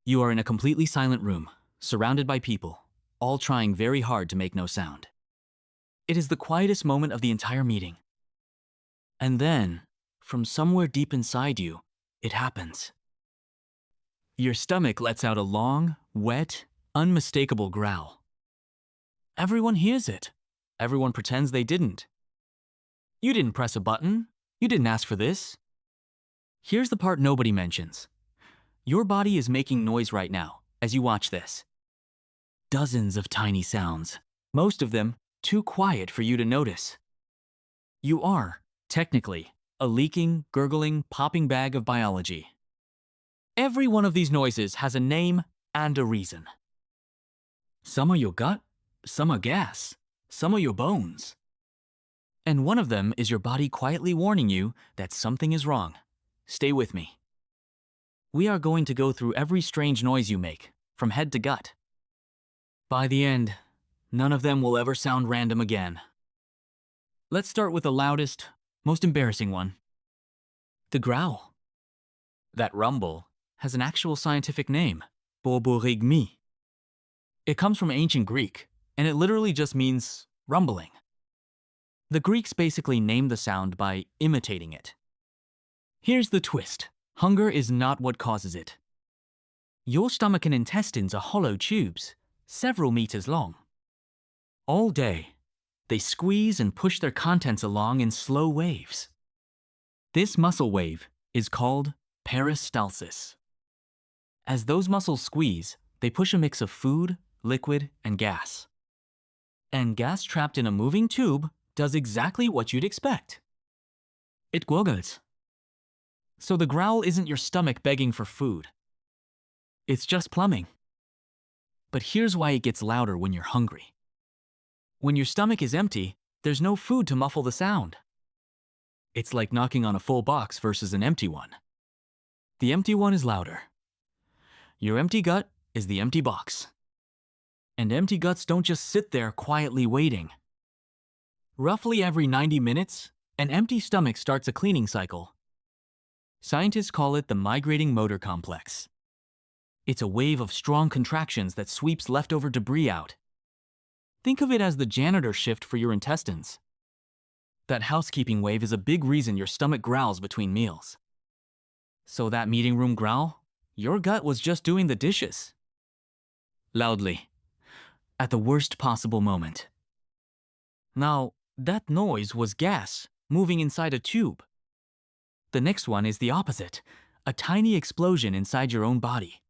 You are in a completely silent room, surrounded by people, all trying very hard to make no sound. It is the quietest moment of the entire meeting. And then, from somewhere deep inside you, it happens. Your stomach lets out a long, wet, unmistakable growl. Everyone hears it. Everyone pretends they didn't. You didn't press a button. You didn't ask for this. Here's the part nobody mentions. Your body is making noise right now as you watch this. Dozens of tiny sounds, most of them too quiet for you to notice. You are, technically, a leaking, gurgling, popping bag of biology. Every one of these noises has a name and a reason. Some are your gut, some are gas, some are your bones. And one of them is your body quietly warning you that something is wrong. Stay with me. We are going to go through every strange noise you make, from head to gut. By the end, none of them will ever sound random again. Let's start with the loudest, most embarrassing one. The growl. That rumble has an actual scientific name, Borborygmi. It comes from ancient Greek, and it literally just means rumbling. The Greeks basically named the sound by imitating it. Here's the twist. Hunger is not what causes it. Your stomach and intestines are hollow tubes, several meters long. All day, they squeeze and push their contents along in slow waves. This muscle wave is called peristalsis. As those muscles squeeze, they push a mix of food, liquid, and gas. And gas trapped in a moving tube does exactly what you'd expect. It gurgles. So the growl isn't your stomach begging for food. It's just plumbing. But here's why it gets louder when you're hungry. When your stomach is empty, there's no food to muffle the sound. It's like knocking on a full box versus an empty one. The empty one is louder. Your empty gut is the empty box. And empty guts don't just sit there quietly waiting. Roughly every 90 minutes, an empty stomach starts a cleaning cycle. Scientists call it the migrating motor complex. It's a wave of strong contractions that sweeps leftover debris out. Think of it as the janitor shift for your intestines. That housekeeping wave is a big reason your stomach growls between meals. So that meeting room growl, your gut was just doing the dishes. Loudly. At the worst possible moment. Now, that noise was gas moving inside a tube. The next one is the opposite, a tiny explosion inside your own body.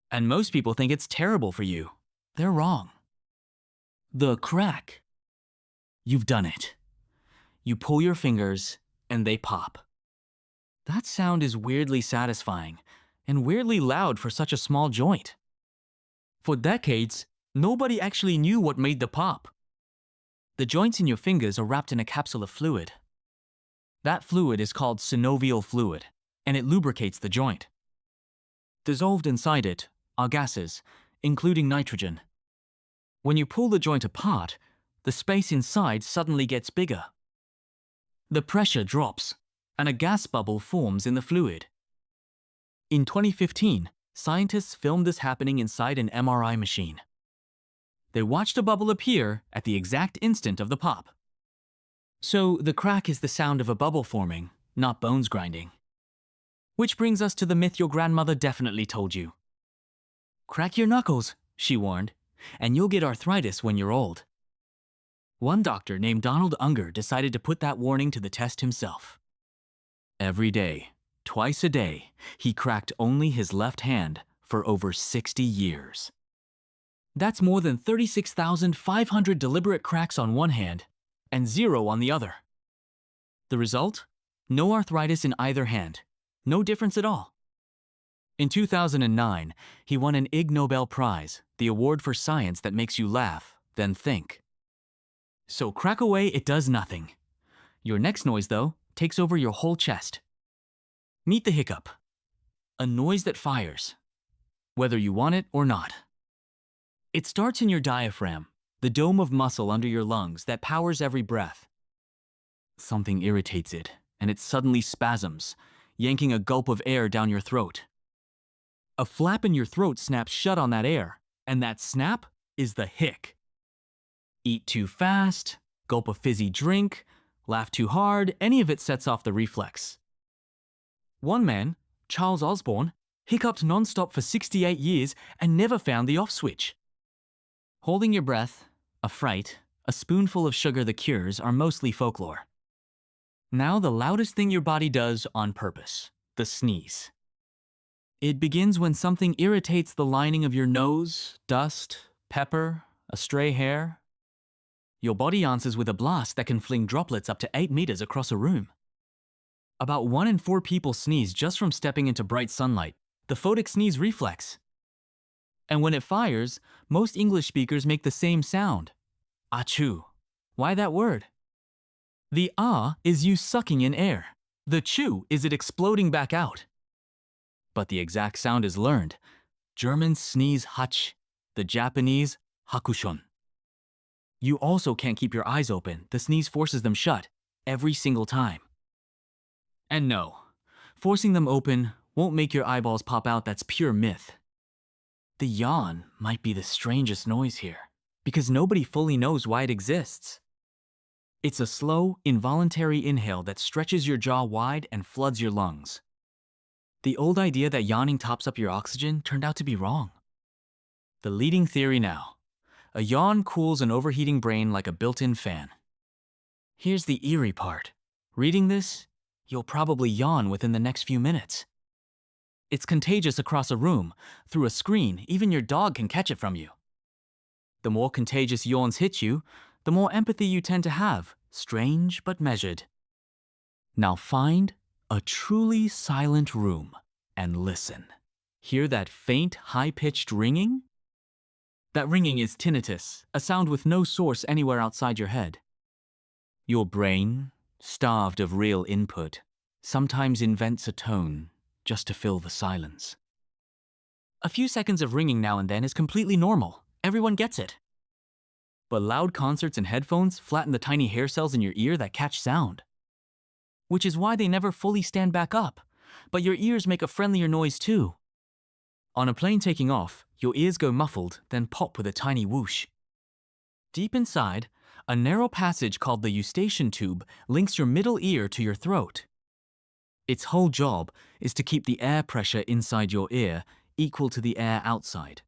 And most people think it's terrible for you. They're wrong. The crack. You've done it. You pull your fingers and they pop. That sound is weirdly satisfying and weirdly loud for such a small joint. For decades, nobody actually knew what made the pop. The joints in your fingers are wrapped in a capsule of fluid. That fluid is called synovial fluid, and it lubricates the joint. Dissolved inside it are gases, including nitrogen. When you pull the joint apart, the space inside suddenly gets bigger. The pressure drops, and a gas bubble forms in the fluid. In 2015, scientists filmed this happening inside an MRI machine. They watched a bubble appear at the exact instant of the pop. So the crack is the sound of a bubble forming, not bones grinding. Which brings us to the myth your grandmother definitely told you. Crack your knuckles, she warned, and you'll get arthritis when you're old. One doctor named Donald Unger decided to put that warning to the test himself. Every day, twice a day, he cracked only his left hand for over 60 years. That's more than 36,500 deliberate cracks on one hand and 0 on the other. The result? No arthritis in either hand. No difference at all. In 2009, he won an Ig Nobel Prize, the award for science that makes you laugh, then think. So crack away, it does nothing. Your next noise, though, takes over your whole chest. Meet the hiccup. A noise that fires, whether you want it or not. It starts in your diaphragm, the dome of muscle under your lungs that powers every breath. Something irritates it, and it suddenly spasms, yanking a gulp of air down your throat. A flap in your throat snaps shut on that air, and that snap is the hic. Eat too fast, gulp a fizzy drink, laugh too hard, any of it sets off the reflex. One man, Charles Osborne, hiccuped non-stop for 68 years and never found the off switch. Holding your breath, a fright, a spoonful of sugar that cures are mostly folklore. Now the loudest thing your body does on purpose, the sneeze. It begins when something irritates the lining of your nose, dust, pepper, a stray hair. Your body answers with a blast that can fling droplets up to 8 meters across a room. About 1 in 4 people sneeze just from stepping into bright sunlight, the photic sneeze reflex. And when it fires, most English speakers make the same sound, achoo. Why that word? The ah is you sucking in air. The choo is it exploding back out. But the exact sound is learned. Germans sneeze hach, the Japanese hakushon. You also can't keep your eyes open. The sneeze forces them shut every single time. And no, forcing them open won't make your eyeballs pop out. That's pure myth. The yawn might be the strangest noise here, because nobody fully knows why it exists. It's a slow, involuntary inhale that stretches your jaw wide and floods your lungs. The old idea that yawning tops up your oxygen turned out to be wrong. The leading theory now: a yawn cools an overheating brain like a built-in fan. Here's the eerie part. Reading this, you'll probably yawn within the next few minutes. It's contagious across a room, through a screen, even your dog can catch it from you. The more contagious yawns hit you, the more empathy you tend to have, strange but measured. Now find a truly silent room and listen. Hear that faint, high-pitched ringing? That ringing is tinnitus, a sound with no source anywhere outside your head. Your brain, starved of real input, sometimes invents a tone just to fill the silence. A few seconds of ringing now and then is completely normal. Everyone gets it. But loud concerts and headphones flatten the tiny hair cells in your ear that catch sound. Which is why they never fully stand back up, but your ears make a friendlier noise too. On a plane taking off, your ears go muffled, then pop with a tiny whoosh. Deep inside, a narrow passage called the eustachian tube links your middle ear to your throat. Its whole job is to keep the air pressure inside your ear equal to the air outside.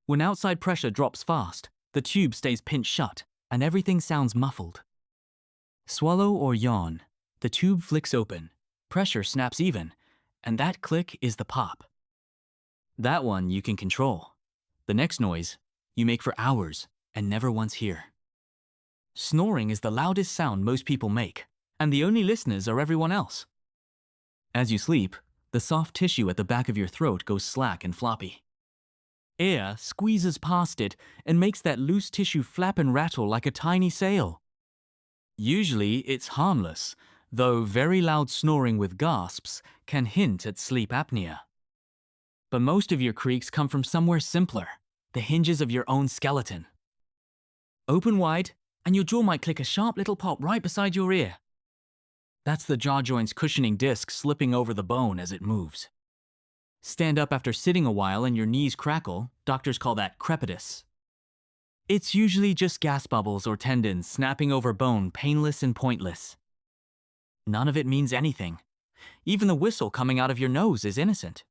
When outside pressure drops fast, the tube stays pinched shut, and everything sounds muffled. Swallow or yawn, the tube flicks open, pressure snaps even, and that click is the pop. That one you can control. The next noise, you make for hours and never once hear. Snoring is the loudest sound most people make, and the only listeners are everyone else. As you sleep, the soft tissue at the back of your throat goes slack and floppy. Air squeezes past it and makes that loose tissue flap and rattle like a tiny sail. Usually it's harmless, though very loud snoring with gasps can hint at sleep apnea. But most of your creaks come from somewhere simpler, the hinges of your own skeleton. Open wide, and your jaw might click a sharp little pop right beside your ear. That's the jaw joint's cushioning disc slipping over the bone as it moves. Stand up after sitting a while and your knees crackle, doctors call that crepitus. It's usually just gas bubbles or tendons snapping over bone, painless and pointless. None of it means anything. Even the whistle coming out of your nose is innocent.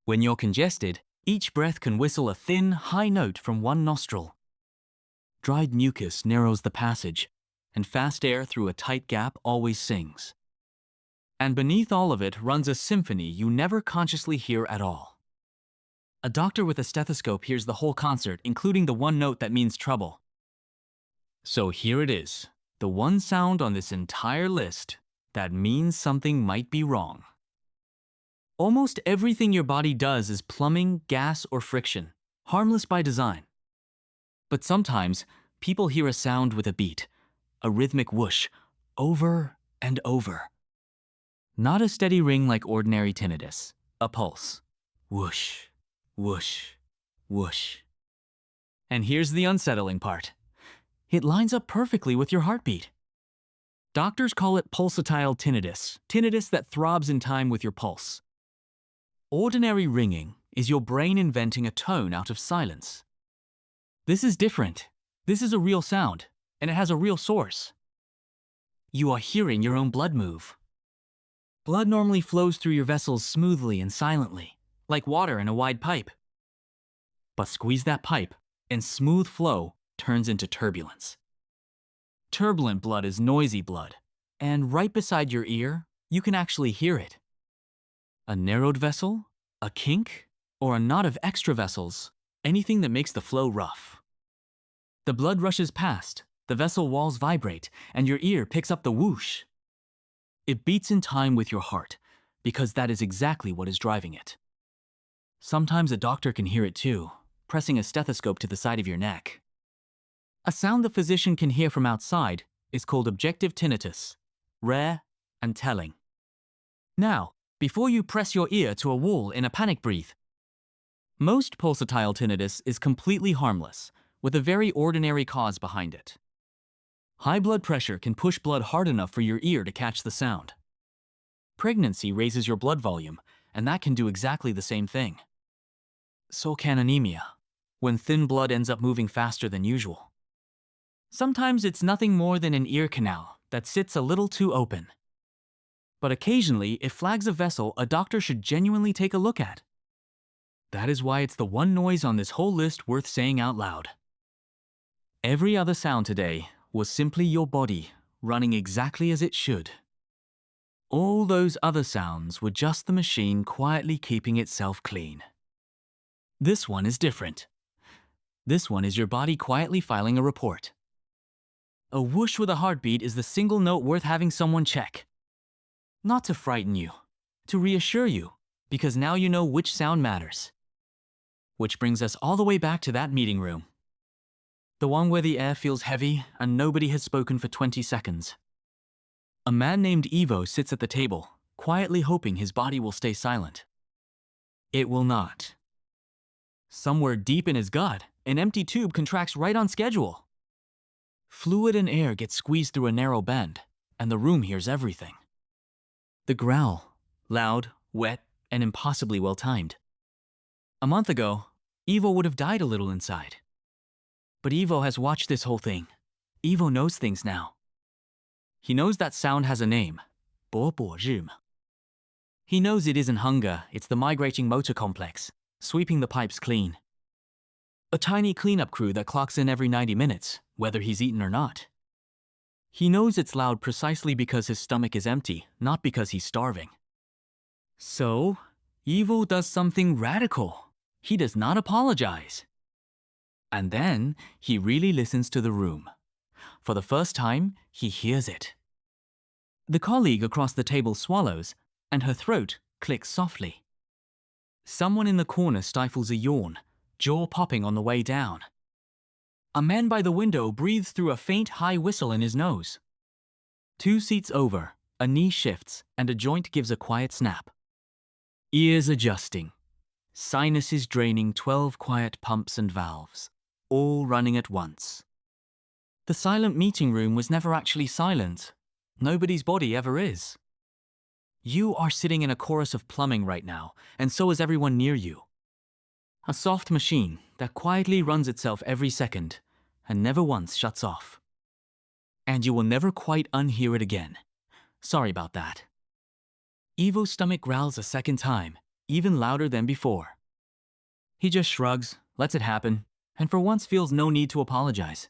When you're congested, each breath can whistle a thin, high note from one nostril. Dried mucus narrows the passage, and fast air through a tight gap always sings. And beneath all of it runs a symphony you never consciously hear at all. A doctor with a stethoscope hears the whole concert, including the one note that means trouble. So here it is, the one sound on this entire list that means something might be wrong. Almost everything your body does is plumbing, gas, or friction, harmless by design. But sometimes, people hear a sound with a beat, a rhythmic whoosh, over and over. Not a steady ring like ordinary tinnitus, a pulse. Whoosh, whoosh, whoosh. And here's the unsettling part. It lines up perfectly with your heartbeat. Doctors call it pulsatile tinnitus, tinnitus that throbs in time with your pulse. Ordinary ringing is your brain inventing a tone out of silence. This is different. This is a real sound, and it has a real source. You are hearing your own blood move. Blood normally flows through your vessels smoothly and silently, like water in a wide pipe. But squeeze that pipe, and smooth flow turns into turbulence. Turbulent blood is noisy blood, and right beside your ear, you can actually hear it. A narrowed vessel, a kink, or a knot of extra vessels, anything that makes the flow rough. The blood rushes past, the vessel walls vibrate, and your ear picks up the whoosh. It beats in time with your heart, because that is exactly what is driving it. Sometimes a doctor can hear it too, pressing a stethoscope to the side of your neck. A sound the physician can hear from outside is called objective tinnitus, rare and telling. Now, before you press your ear to a wall in a panic breathe, most pulsatile tinnitus is completely harmless, with a very ordinary cause behind it. High blood pressure can push blood hard enough for your ear to catch the sound. Pregnancy raises your blood volume, and that can do exactly the same thing. So can anemia, when thin blood ends up moving faster than usual. Sometimes it's nothing more than an ear canal that sits a little too open. But occasionally, it flags a vessel a doctor should genuinely take a look at. That is why it's the one noise on this whole list worth saying out loud. Every other sound today was simply your body running exactly as it should. All those other sounds were just the machine quietly keeping itself clean. This one is different. This one is your body quietly filing a report. A whoosh with a heartbeat is the single note worth having someone check. Not to frighten you, to reassure you, because now you know which sound matters. Which brings us all the way back to that meeting room. The one where the air feels heavy and nobody has spoken for 20 seconds. A man named Ivo sits at the table, quietly hoping his body will stay silent. It will not. Somewhere deep in his gut, an empty tube contracts right on schedule. Fluid and air get squeezed through a narrow bend, and the room hears everything. The growl, loud, wet, and impossibly well-timed. A month ago, Ivo would have died a little inside. But Ivo has watched this whole thing. Ivo knows things now. He knows that sound has a name, Borborygmi. He knows it isn't hunger, it's the migrating motor complex, sweeping the pipes clean. A tiny cleanup crew that clocks in every 90 minutes, whether he's eaten or not. He knows it's loud precisely because his stomach is empty, not because he's starving. So, Ivo does something radical. He does not apologize. And then, he really listens to the room. For the first time, he hears it. The colleague across the table swallows, and her throat clicks softly. Someone in the corner stifles a yawn, jaw popping on the way down. A man by the window breathes through a faint high whistle in his nose. 2 seats over, a knee shifts, and a joint gives a quiet snap. Ears adjusting. Sinuses draining 12 quiet pumps and valves, all running at once. The silent meeting room was never actually silent. Nobody's body ever is. You are sitting in a chorus of plumbing right now, and so is everyone near you. A soft machine that quietly runs itself every second and never once shuts off. And you will never quite unhear it again. Sorry about that. Ivo's stomach growls a second time, even louder than before. He just shrugs, lets it happen, and for once feels no need to apologize.